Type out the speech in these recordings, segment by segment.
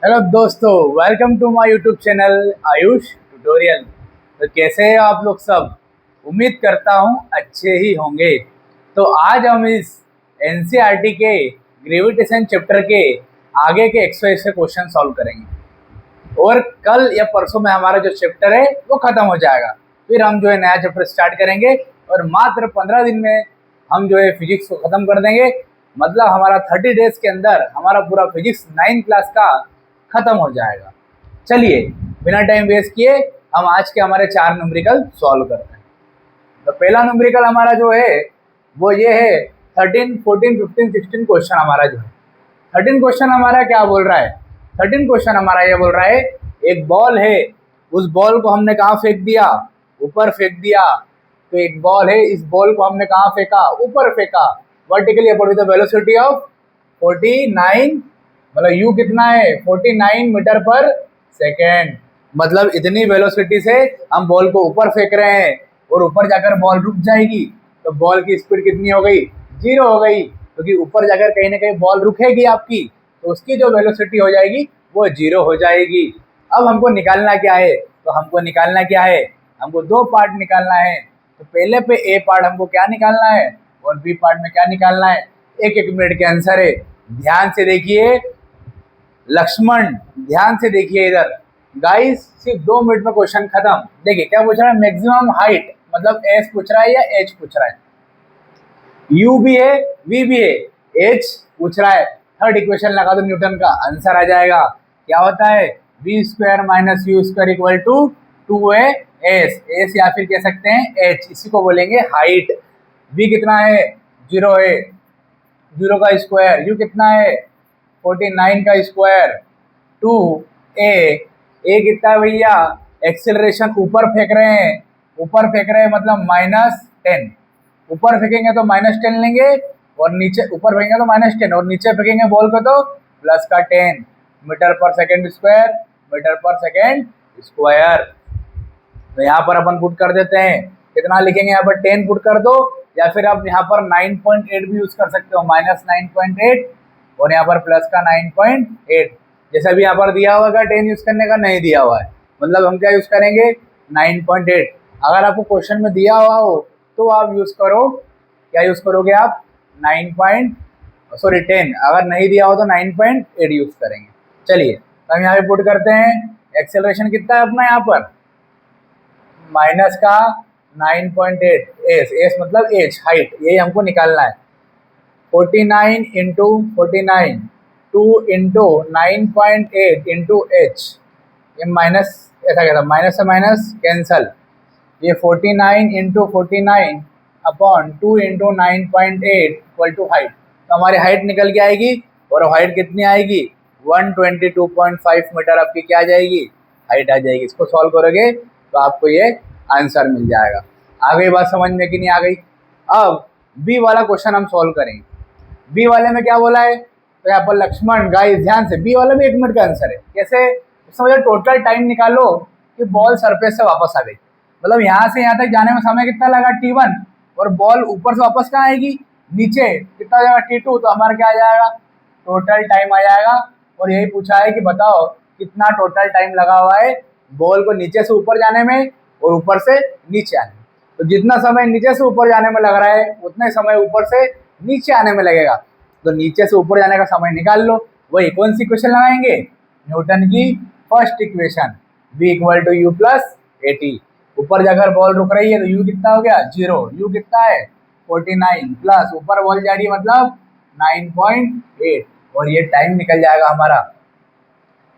Hello दोस्तों, welcome to my YouTube channel Ayush tutorial. तो कैसे हैं आप लोग सब? उम्मीद करता हूं अच्छे ही होंगे। तो आज हम इस एनसीईआरटी के ग्रेविटेशन चैप्टर के आगे के एक्सरसाइज से क्वेश्चन सॉल्व करेंगे और कल या परसों में हमारा जो चैप्टर है वो खत्म हो जाएगा। फिर हम जो है नया चैप्टर स्टार्ट करेंगे और मात्र 15 दिन में हम जो है फिजिक्स को खत्म कर देंगे। मतलब हमारा 30 डेज के अंदर हमारा पूरा फिजिक्स 9 क्लास का खत्म हो जाएगा। चलिए बिना टाइम वेस्ट किए हम आज के हमारे 4 न्यूमेरिकल सॉल्व करते हैं। तो पहला न्यूमेरिकल हमारा जो है वो ये है 13, 14, 15, 16 क्वेश्चन हमारा जो है। 13 क्वेश्चन हमारा क्या बोल रहा है? 13 क्वेश्चन हमारा ये बोल रहा है, एक बॉल है, उस बॉल को हमने कहाँ फेंक दिया? ऊपर फेंक दिया। तो एक बॉल है, इस बॉल को हमने कहाँ फेंका? ऊपर फेंका, vertically upon with the velocity of 49, मतलब यू कितना है? 49 मीटर पर सेकेंड। मतलब इतनी वेलोसिटी से हम बॉल को ऊपर फेंक रहे हैं और ऊपर जाकर बॉल रुक जाएगी। तो बॉल की स्पीड कितनी हो गई? 0 हो गई, क्योंकि ऊपर जाकर कहीं ना कहीं बॉल रुकेगी आपकी, तो उसकी जो वेलोसिटी हो जाएगी वो 0 हो जाएगी। अब हमको निकालना क्या है? तो हमको निकालना क्या है? हमको 2 पार्ट निकालना है। तो पहले पे ए पार्ट हमको क्या निकालना है और बी पार्ट में क्या निकालना है? एक एक मिनट के आंसर है। ध्यान से देखिए लक्ष्मण, ध्यान से देखिए इधर। गाइस सिर्फ 2 मिनट में क्वेश्चन खत्म। देखिए क्या पूछ रहा है? मैक्सिमम हाइट, मतलब एस पूछ रहा है या एच पूछ रहा है? यू भी है, वी भी है, एच पूछ रहा है। थर्ड इक्वेशन लगा दो, न्यूटन का आंसर आ जाएगा। क्या होता है? B square minus U square equal to 2a S. S या फिर कह सकते हैं एच, इसी को बोलेंगे हाइट। बी कितना है? 0 है, 0 का स्क्वायर। यू कितना है? 49 का स्क्वायर। 2a, ए कितना है भैया? एक्सेलरेशन ऊपर फेंक रहे हैं, ऊपर फेंक रहे हैं मतलब -10। ऊपर फेंकेंगे तो -10 लेंगे और नीचे, ऊपर फेंकेंगे तो -10 और नीचे फेंकेंगे बॉल को तो प्लस का 10 metre per second square, metre per second square. तो यहाँ पर अपन पुट कर देते हैं, कितना लिखेंगे यहाँ पर? 10 पुट कर दो, या फिर आप यहाँ पर 9.8 भी यूज कर सकते हो, -9.8 और यहाँ पर प्लस का 9.8। जैसा भी यहाँ पर दिया हुआ है 10 यूज करने का, नहीं दिया हुआ है, मतलब हम क्या यूज करेंगे? 9.8। अगर आपको क्वेश्चन में दिया हुआ हो तो आप यूज करो, क्या यूज करोगे आप? 10। अगर नहीं दिया हो तो 9.8 यूज करेंगे। चलिए तो हम यहाँ पे पुट करते हैं। एक्सेलरेशन कितना है अपना यहाँ पर? माइनस का 9.8, एस, एस मतलब एच, हाइट, यही हमको निकालना है। 49 इंटू 49, 2 इंटू 9.8 इंटू एच, ये माइनस, ऐसा कहता है माइनस से माइनस कैंसल। ये 49 into 49 upon 2 into 9.8 equal to height. तो हमारी हाइट निकल के आएगी, और हाइट कितनी आएगी? 122.5 मीटर आपकी क्या आ जाएगी? हाइट आ जाएगी। इसको सॉल्व करोगे तो आपको ये आंसर मिल जाएगा। आ गई बात समझ में कि नहीं आ गई? अब बी वाला क्वेश्चन हम सॉल्व करेंगे। बी वाले में क्या बोला है? तो यहाँ पर लक्ष्मण, गाइस ध्यान से, बी वाले में 1 मिनट का आंसर है। कैसे? समझो टोटल टाइम निकालो कि बॉल सरफेस से वापस आ गई। मतलब यहाँ से यहाँ तक जाने में समय कितना लगा? t1, और बॉल ऊपर से वापस कहाँ आएगी? नीचे। कितना हो जाएगा? t2। तो हमारा क्या आ जाएगा? टोटल टाइम आ जाएगा। और यही पूछा है कि बताओ कितना टोटल टाइम लगा हुआ है बॉल को नीचे से ऊपर जाने में और ऊपर से नीचे आने में। तो जितना समय नीचे से ऊपर जाने में लग रहा है उतना समय ऊपर से नीचे आने में लगेगा। तो नीचे से ऊपर जाने का समय निकाल लो। वही कौन सी इक्वेशन लगाएंगे? न्यूटन की first equation, v equal to U plus AT. ऊपर जाकर बॉल रुक रही है तो u कितना हो गया? 0। u कितना है? 49 प्लस ऊपर बॉल जा रही है मतलब 9.8, और ये टाइम निकल जाएगा हमारा।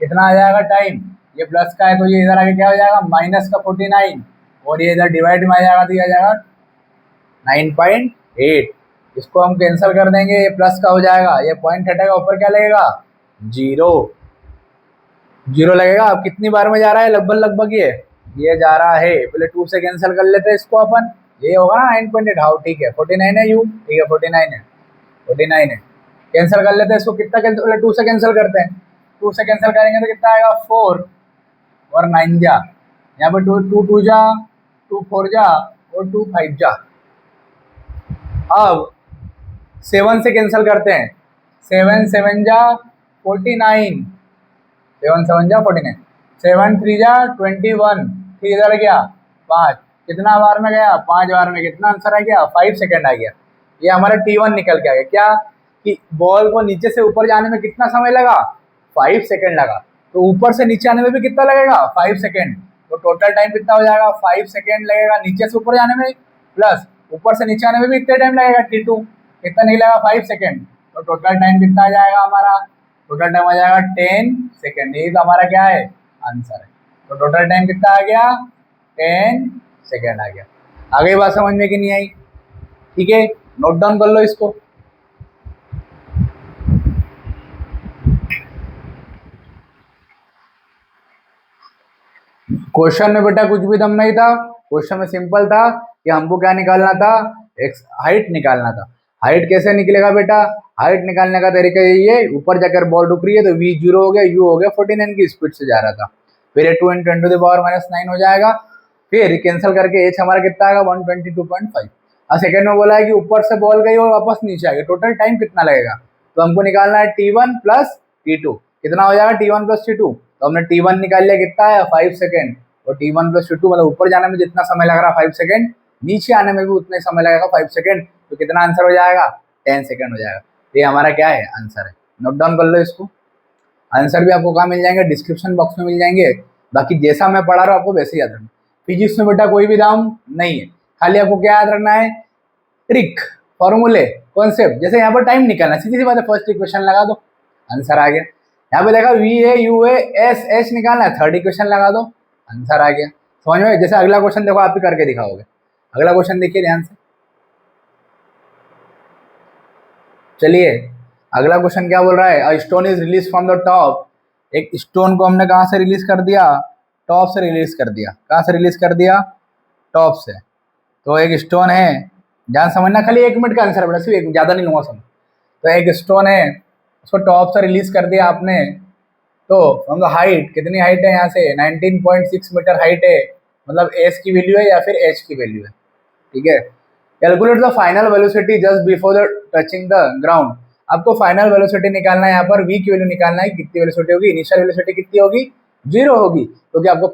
कितना आ जाएगा टाइम? ये प्लस का है तो ये इधर आके क्या हो जाएगा? माइनस का 49, और ये इधर डिवाइड में आ जाएगा तो ये आ जाएगा 9.8। इसको हम कैंसिल कर देंगे, ये प्लस का हो जाएगा, ये पॉइंट हटेगा, ऊपर क्या लगेगा? 0। 0 लगेगा। अब कितनी बार में जा रहा है लगभग लगभग? ये जा रहा है, पहले 2 से कैंसिल कर लेते हैं इसको अपन। ये होगा ना 9.8, हाँ ठीक है। 49 है यू, ठीक है 49 है, 49 है। कैंसिल कर लेते हैं इसको। कितना कैंसिल? पहले 2 से कैंसिल करते हैं। 2 से कैंसिल करेंगे तो कितना आएगा? 4 और 9 जा, यहाँ पर 2 जा, 2 4 जा और 2 5 जा। अब 7 से कैंसिल करते हैं। 7 7 जा 49, 7 7 जा 49, 7 3 जा 21, 3 इधर गया 5, कितना बार में गया 5 बार में, कितना आंसर आ गया 5 सेकेंड आ गया। ये हमारा T1 निकल के आ गया। क्या कि बॉल को नीचे से ऊपर जाने में कितना समय लगा, 5 सेकेंड लगा, तो ऊपर से नीचे आने में भी कितना लगेगा 5 सेकेंड, तो टोटल टाइम कितना हो जाएगा 5 सेकेंड लगेगा नीचे से ऊपर जाने में, प्लस ऊपर से नीचे आने में भी इतना टाइम लगेगा T2, कितना नहीं लगा 5 सेकेंड, तो टोटल टाइम कितना आ जाएगा हमारा, टोटल टाइम आ जाएगा 10 सेकेंड। यही तो हमारा क्या है आंसर है। तो टोटल टाइम कितना आ गया 10 सेकेंड आ गया। आगे बात समझ में कि नहीं आई? ठीक है, नोट डाउन कर लो इसको। क्वेश्चन में बेटा कुछ भी दम नहीं था, क्वेश्चन में सिंपल था कि हमको क्या निकालना था, एक्स हाइट निकालना था। हाइट कैसे निकलेगा बेटा, हाइट निकालने का तरीका यही है, ऊपर जाकर बॉल रुक रही है तो v 0 हो गया, u हो गया 49 की स्पीड से जा रहा था, फिर 2 × 10⁻⁹ हो जाएगा, फिर कैंसिल करके h हमारा कितना आएगा 122.5। और सेकेंड में बोला है कि ऊपर से बॉल गई और वापस नीचे आ गई, टोटल टाइम कितना लगेगा, तो हमको निकालना है T1 प्लस T2, कितना हो जाएगा T1 प्लस T2, तो हमने T1 निकाल लिया कितना है 5 सेकेंड, और T1 प्लस T2 मतलब ऊपर जाने में जितना समय लग रहा है 5 सेकेंड, नीचे आने में भी उतना ही समय लगेगा 5 सेकेंड, तो कितना आंसर हो जाएगा 10 सेकेंड हो जाएगा। ये हमारा क्या है आंसर है, नोट डाउन कर लो इसको। आंसर भी आपको कहाँ मिल जाएंगे, डिस्क्रिप्शन बॉक्स में मिल जाएंगे। बाकी जैसा मैं पढ़ा रहा हूँ आपको वैसे याद रखना। फिजिक्स में बेटा कोई भी दाम नहीं है, खाली आपको क्या याद रखना है, ट्रिक, फॉर्मूले, कॉन्सेप्ट। जैसे यहाँ पर टाइम निकालना, सीधी सी बात है, फर्स्ट इक्वेशन लगा दो आंसर आ गया। यहाँ पे देखा VA UA SH निकालना है, थर्ड इक्वेशन लगा दो आंसर आ गया। समझ में? जैसे अगला क्वेश्चन देखो, आप ही करके दिखाओगे। अगला क्वेश्चन देखिए ध्यान से, चलिए अगला क्वेश्चन क्या बोल रहा है, अ stone is release from the top. एक स्टोन को हमने कहाँ से रिलीज कर दिया, टॉप से रिलीज कर दिया। कहाँ से रिलीज कर दिया, टॉप से। तो एक स्टोन है, ध्यान समझना, खाली 1 मिनट का आंसर है बेटा, सिर्फ एक, ज़्यादा नहीं लूँगा समझ। तो एक स्टोन है, उसको टॉप से रिलीज कर दिया आपने, तो फ्रॉम द हाइट, कितनी हाइट है यहाँ से 19.6 मीटर हाइट है, मतलब एस की वैल्यू है या फिर एच की वैल्यू है, ठीक है। Calculate the final velocity just before the touching the ground. आपको फाइनल वेलोसिटी निकालना है, यहाँ पर v की वैल्यू निकालना है, कितनी वेलोसिटी होगी, इनिशियल वेलोसिटी कितनी होगी 0 होगी, क्योंकि आपको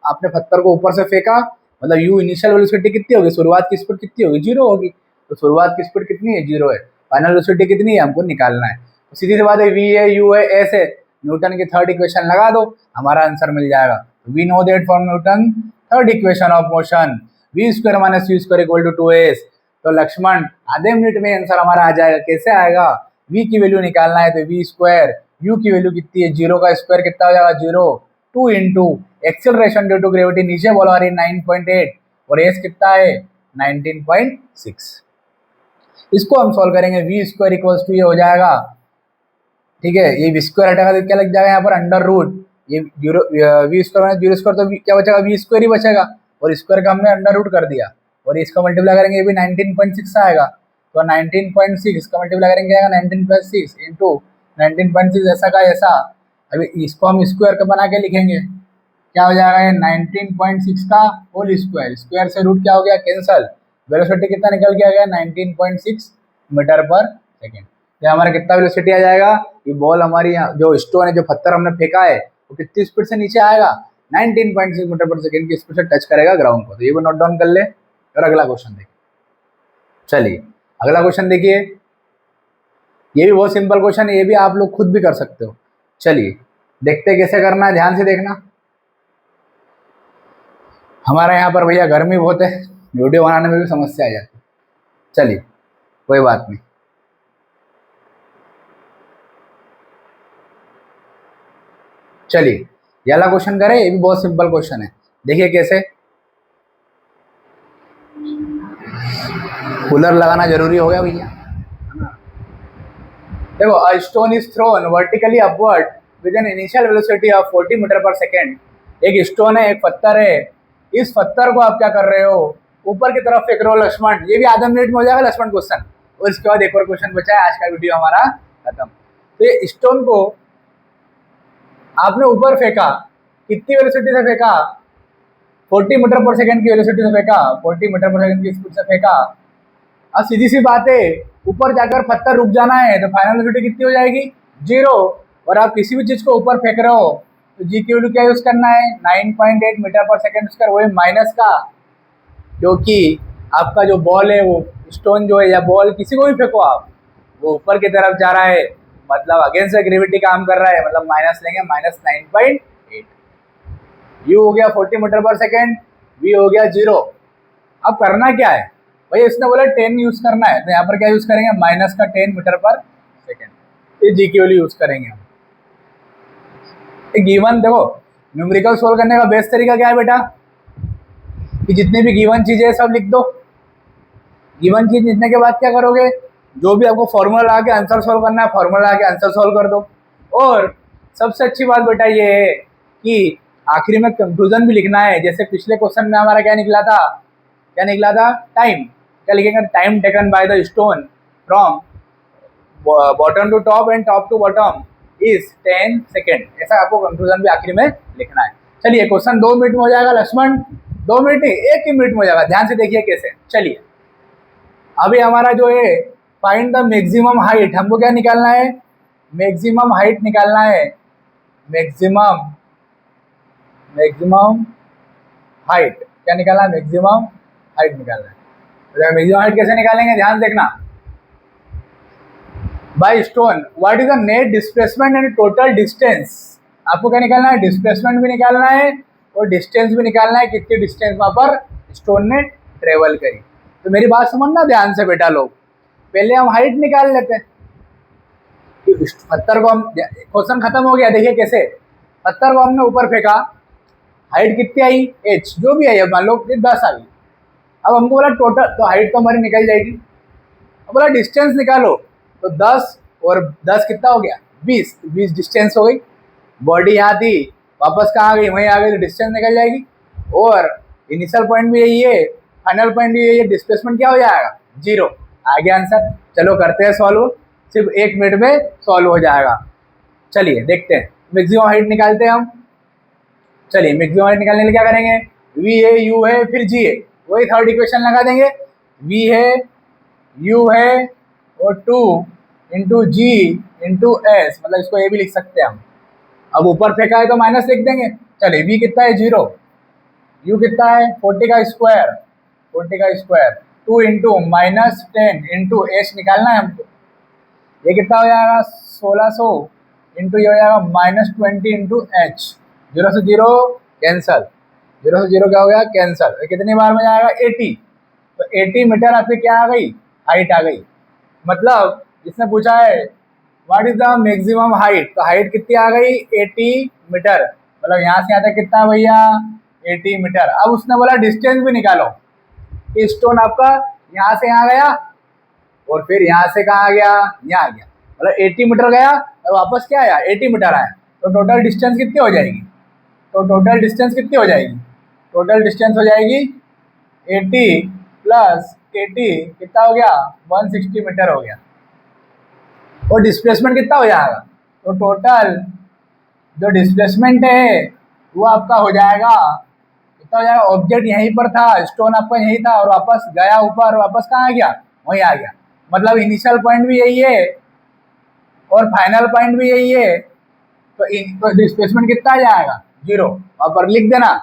आपने पत्थर को ऊपर से फेंका, मतलब u इनिशियल वेलोसिटी कितनी होगी, शुरुआत की स्पीड कितनी होगी 0 होगी, तो शुरुआत की स्पीड कितनी है 0 है, फाइनल वेलोसिटी कितनी है हमको निकालना है। तो सीधी सी बात है, v है u है s है, न्यूटन की थर्ड इक्वेशन लगा दो, हमारा आंसर मिल जाएगा। We know that from Newton third equation of motion v square minus u square equal to 2s। तो लक्ष्मण आधे मिनट में आंसर हमारा आ जाएगा। कैसे आएगा, v की वैल्यू निकालना है, तो v स्क्वायर, u की वैल्यू कितनी है 0 का स्क्वायर कितना हो जाएगा 0, 2 into acceleration due to gravity, नीचे बॉल आ रही है 9.8 और s कितना है 19.6। इसको हम सॉल्व करेंगे, v स्क्वायर इक्वल्स टू ये हो जाएगा, ठीक है, ये वी स्क्वायर हटेगा तो क्या लग जाएगा यहाँ पर अंडर रूट, ये वी स्क्वायर माइनस 0 स्क्वायर, तो क्या बचेगा वी स्क्वायर ही बचेगा, और स्क्वायर का हमने अंडर रूट कर दिया, और इसका मल्टीप्लाई करेंगे ये भी 19.6 आएगा, तो 19.6 इसका मल्टीप्लाई करेंगे आएगा 19+6 इंटू 19.6 ऐसा का ऐसा। अभी इसको हम स्क्वायर का बना के लिखेंगे, क्या हो जाएगा ये 19.6 का होल स्क्वायर, स्क्वायर से रूट क्या हो गया कैंसल, वेलोसिटी कितना निकल के आ गया 19.6 मीटर पर सेकेंड। ये हमारा कितना वेलोसिटी आ जाएगा, ये बॉल हमारी जो स्टोन है, जो पत्थर हमने फेंका है, वो कितनी स्पीड से नीचे आएगा 19.6 मीटर पर सेकेंड की स्पीड से टच करेगा ग्राउंड को। तो ये भी नोट डाउन कर ले, और अगला क्वेश्चन देखिए। चलिए अगला क्वेश्चन देखिए, ये भी बहुत सिंपल क्वेश्चन है, ये भी आप लोग खुद भी कर सकते हो। चलिए देखते कैसे करना है, ध्यान से देखना। हमारे यहाँ पर भैया गर्मी बहुत है, वीडियो बनाने में भी समस्या आ जाती है। चलिए कोई बात नहीं, चलिए ये वाला क्वेश्चन करें, ये भी बहुत सिंपल क्वेश्चन है, देखिए कैसे। कूलर लगाना जरूरी हो गया भैया। देखो, a stone is thrown vertically upward with an initial velocity of 40 meter per second. एक स्टोन है, एक पत्थर है, इस पत्थर को आप क्या कर रहे हो, ऊपर की तरफ फेंक रहे हो लक्ष्मण। ये भी आधा मिनट में हो जाएगा लक्ष्मण क्वेश्चन, और इसके बाद एक और क्वेश्चन बचा है, आज का वीडियो हमारा खत्म। तो ये स्टोन को आपने ऊपर फेंका, कितनी वेलोसिटी से फेंका, 40 मीटर पर सेकेंड की वेलोसिटी से फेंका, 40 मीटर पर सेकेंड की स्पीड से फेंका। अब सीधी सी बात है, ऊपर जाकर पत्थर रुक जाना है, तो फाइनल वेलोसिटी कितनी हो जाएगी 0। और आप किसी भी चीज़ को ऊपर फेंक रहे हो तो जी की वैल्यू क्या यूज़ करना है, 9.8 मीटर पर सेकेंड स्क्वायर, वही माइनस का, क्योंकि आपका जो बॉल है वो स्टोन जो है या बॉल किसी को भी फेंको आप, वो ऊपर की तरफ जा रहा है, मतलब अगेंस्ट द ग्रेविटी काम कर रहा है, मतलब माइनस लेंगे, -9.8। यू हो गया 40 मीटर पर सेकेंड, वी हो गया 0। अब करना क्या है भाई, इसने बोला 10 यूज करना है, तो यहाँ पर क्या यूज करेंगे, माइनस का 10 मीटर पर सेकेंड, ये जी की वैल्यू यूज करेंगे हम। गिवन देखो, न्यूमेरिकल सोल्व करने का बेस्ट तरीका क्या है बेटा, कि जितनी भी गिवन चीजें हैं सब लिख दो। गिवन चीज लिखने के बाद क्या करोगे, जो भी आपको फॉर्मूला लगा के आंसर सोल्व करना है, फॉर्मूला लगा के आंसर सोल्व कर दो। और सबसे अच्छी बात बेटा ये है कि आखिरी में कंक्लूजन भी लिखना है। जैसे पिछले क्वेश्चन में हमारा क्या निकला था, टाइम, क्या लिखेंगे, time taken by the stone from bottom to top and top to bottom is 10 second, ऐसा आपको कंक्लूजन भी आखिरी में लिखना है। चलिए क्वेश्चन 2 मिनट में हो जाएगा लक्ष्मण, 2 मिनट नहीं 1 ही मिनट में हो जाएगा, ध्यान से देखिए कैसे। चलिए अभी हमारा जो है फाइंड द मैक्सिमम हाइट, हमको क्या निकालना है, मैक्सिमम हाइट निकालना है, मैक्सिमम हाइट क्या निकालना है, मैक्सिमम हाइट निकालना है। तो मैक्सिमम हाइट कैसे निकालेंगे, ध्यान देखना। By stone what is the net displacement and total distance, आपको क्या निकालना है, डिस्प्लेसमेंट भी निकालना है और डिस्टेंस भी निकालना है, कितनी डिस्टेंस वहां पर स्टोन ने ट्रेवल करी। तो मेरी बात समझना ध्यान से बेटा लोग, पहले हम हाइट निकाल लेते हैं। पत्थर को हम, क्वेश्चन खत्म हो गया, देखिए कैसे, पत्थर को हमने ऊपर फेंका, हाइट कितनी आई, h जो भी आई, अब मान लो 10 आई। अब हमको बोला टोटल, तो हाइट तो हमारी निकल जाएगी। अब बोला डिस्टेंस निकालो, तो 10 और 10 कितना हो गया, 20 डिस्टेंस हो गई। बॉडी यहाँ थी, वापस कहाँ आ गई, वहीं आ गई, तो डिस्टेंस निकल जाएगी। और इनिशियल पॉइंट भी यही है, फाइनल पॉइंट भी यही है, डिस्प्लेसमेंट क्या हो जाएगा, 0। आ गया आंसर। चलो करते हैं सॉल्व, सिर्फ 1 मिनट में सॉल्व हो जाएगा। चलिए देखते हैं, मैक्सिमम हाइट निकालते हैं हम। चलिए मैक्सिमम हाइट निकालने के लिए क्या करेंगे, वी है, यू है, फिर जी है, वही थर्ड इक्वेशन लगा देंगे। वी है, यू है और 2 इंटू जी इंटू एस, मतलब इसको ए भी लिख सकते हैं हम। अब ऊपर फेंका है तो माइनस लिख देंगे। चलिए वी कितना है, 0, यू कितना है 40 का स्क्वायर, 2 इंटू -10 इंटू एच निकालना है हमको। ये कितना हो जाएगा 1600 इंटू ये हो जाएगा -20 इंटू एच, 0 से 0 कैंसल, 0 से 0 क्या हो गया, कैंसल। कितनी बार में जाएगा, 80। तो 80 मीटर आपकी क्या आ गई, हाइट आ गई। मतलब जिसने पूछा है what is the maximum height, तो हाइट कितनी आ गई, 80 मीटर। मतलब यहाँ से यहाँ तक कितना भैया, 80 मीटर। अब उसने बोला डिस्टेंस भी निकालो, स्टोन आपका यहाँ से यहाँ गया और फिर यहाँ से कहाँ आ गया, यहाँ आ गया, मतलब 80 मीटर गया और वापस क्या आया, 80 मीटर आया। तो टोटल डिस्टेंस कितनी हो जाएगी, टोटल डिस्टेंस हो जाएगी 80 प्लस 80 कितना हो गया, 160 मीटर हो गया। और डिस्प्लेसमेंट कितना हो जाएगा, तो टोटल जो डिस्प्लेसमेंट है वो आपका हो जाएगा, कितना हो जाएगा, ऑब्जेक्ट यहीं पर था, स्टोन आपका यहीं था और वापस गया ऊपर, वापस कहाँ आ गया, वहीं आ गया। मतलब इनिशियल पॉइंट भी यही है और फाइनल पॉइंट भी यही है, तो डिस्प्लेसमेंट कितना आ जाएगा, 0। वहाँ पर लिख देना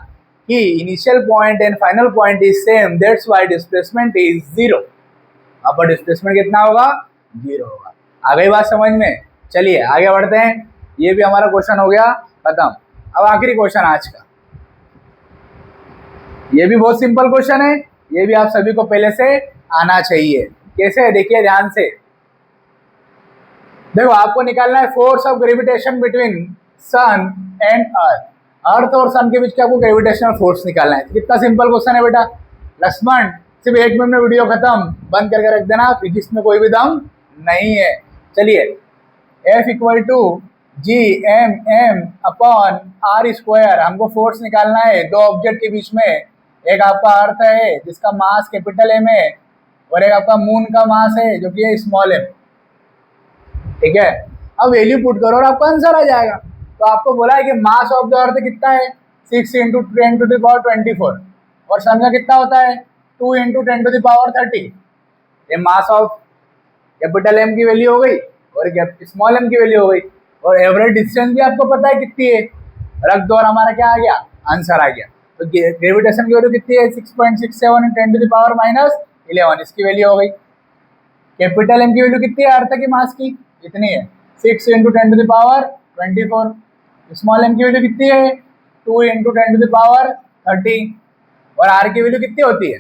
कि initial point and final point is same, that's why displacement is 0। वहाँ पर डिस्प्लेसमेंट कितना होगा, 0 होगा। आ गई बात समझ में। चलिए आगे बढ़ते हैं, ये भी हमारा क्वेश्चन हो गया खत्म। अब आखिरी क्वेश्चन आज का, ये भी बहुत सिंपल क्वेश्चन है, ये भी आप सभी को पहले से आना चाहिए। कैसे है देखिए ध्यान से, देखो आपको निकालना है force of gravitation between sun and earth. Earth और सन के बीच क्या आपको ग्रेविटेशनल फोर्स निकालना है। कितना सिंपल क्वेश्चन है बेटा लक्ष्मण, सिर्फ 1 मिनट में वीडियो खत्म, बंद करके रख देना, फिजिक्स में कोई भी दम नहीं है। चलिए F equal to GMM upon R square, हमको फोर्स निकालना है दो ऑब्जेक्ट के बीच में। एक आपका अर्थ है जिसका मास कैपिटल M है और एक आपका मून का मास है जो कि है स्मॉल m, ठीक है। अब वैल्यू पुट करो और आपका आंसर आ जाएगा। तो आपको बोला है कि मास ऑफ द अर्थ कितना है, 6 इंटू 10 टू द पावर 24 और सन का कितना होता है 2 इंटू 10 टू द पावर 30। ये मास ऑफ कैपिटल M की वैल्यू हो गई और स्मॉल m की वैल्यू हो गई। और एवरेज डिस्टेंस भी आपको पता है कितनी है, रख दो और हमारा क्या आ गया, आंसर आ गया। तो ग्रेविटेशन की वैल्यू कितनी है, 6.67 × 10⁻11, इसकी वैल्यू हो गई। कैपिटल एम की वैल्यू कितनी है अर्थ की मास की, इतनी है 6 × 10⁻24। स्मॉल एम की वैल्यू कितनी है, 2 × 10⁻30। और आर की वैल्यू कितनी होती है,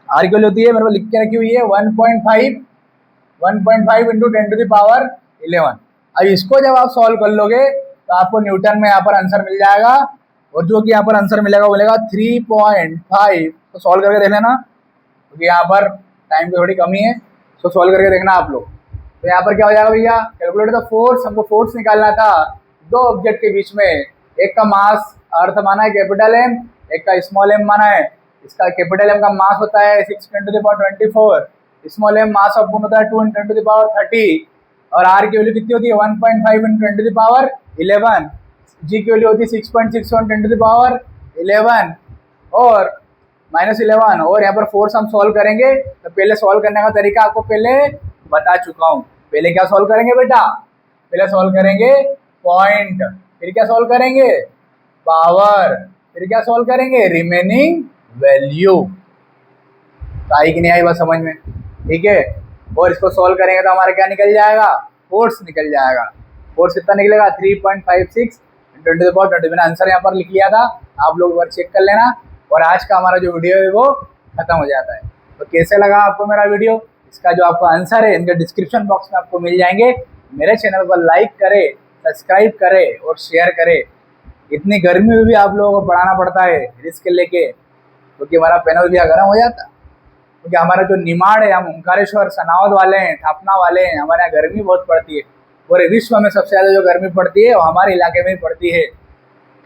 आर की वैल्यू होती है, मेरे को लिख के रखी हुई है 1.5 × 10⁻11। अब इसको जब आप सॉल्व कर लोगे तो आपको न्यूटन में यहाँ पर आंसर मिल जाएगा, और जो कि यहाँ पर आंसर मिलेगा वो मिलेगा 3.5। तो सॉल्व करके देख लेना, क्योंकि यहाँ पर टाइम की थोड़ी कमी है, तो सॉल्व करके देखना आप लोग। तो यहाँ पर क्या हो जाएगा भैया, कैलकुलेट द फोर्स, हमको फोर्स निकालना था दो ऑब्जेक्ट के बीच में। एक का मास अर्थ माना है कैपिटल एम, एक का स्मॉल एम माना है। इसका कैपिटल एम का मास होता है 6 × 10⁻24, स्मॉल एम मास ऑफ होता है 2 × 10⁻30, और आर की वैल्यू कितनी होती है 1.5 × 10⁻11, जी की वैल्यू होती है 6.61 × 10⁻11 और -11। और यहाँ पर फोर्स हम सॉल्व करेंगे, तो पहले सॉल्व करने का तरीका आपको पहले बता चुका हूँ। पहले क्या सॉल्व करेंगे बेटा, पहले सॉल्व करेंगे पॉइंट, फिर क्या सॉल्व करेंगे पावर, फिर क्या सॉल्व करेंगे रिमेनिंग वैल्यू। तो आई कि नहीं आई बात समझ में, ठीक है। और इसको सॉल्व करेंगे तो हमारा क्या निकल जाएगा, फोर्स निकल जाएगा। फोर्स कितना निकलेगा 3.56 × 10⁻20। मैंने आंसर यहाँ पर लिख लिया था, आप लोग एक बार चेक कर लेना। और आज का हमारा जो वीडियो है वो खत्म हो जाता है। तो कैसे लगा आपको मेरा वीडियो, इसका जो आपका आंसर है इनके डिस्क्रिप्शन बॉक्स में आपको मिल जाएंगे। मेरे चैनल को लाइक करें, सब्सक्राइब करें और शेयर करें। इतनी गर्मी में भी आप लोगों को पढ़ाना पड़ता है रिस्क लेके, क्योंकि हमारा पैनल भी गर्म हो जाता है। क्योंकि हमारा जो निमाड़ है, हम ओंकारेश्वर सनावद वाले हैं, थापना वाले हैं, हमारे यहाँ गर्मी बहुत पड़ती है। पूरे विश्व में सबसे ज़्यादा जो गर्मी पड़ती है वो हमारे इलाके में ही पड़ती है।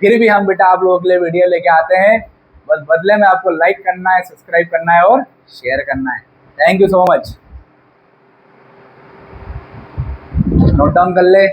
फिर भी हम बेटा आप लोगों के लिए वीडियो लेके आते हैं, बस बदले में आपको लाइक करना है, सब्सक्राइब करना है और शेयर करना है। Thank you so much. Note down कर ले।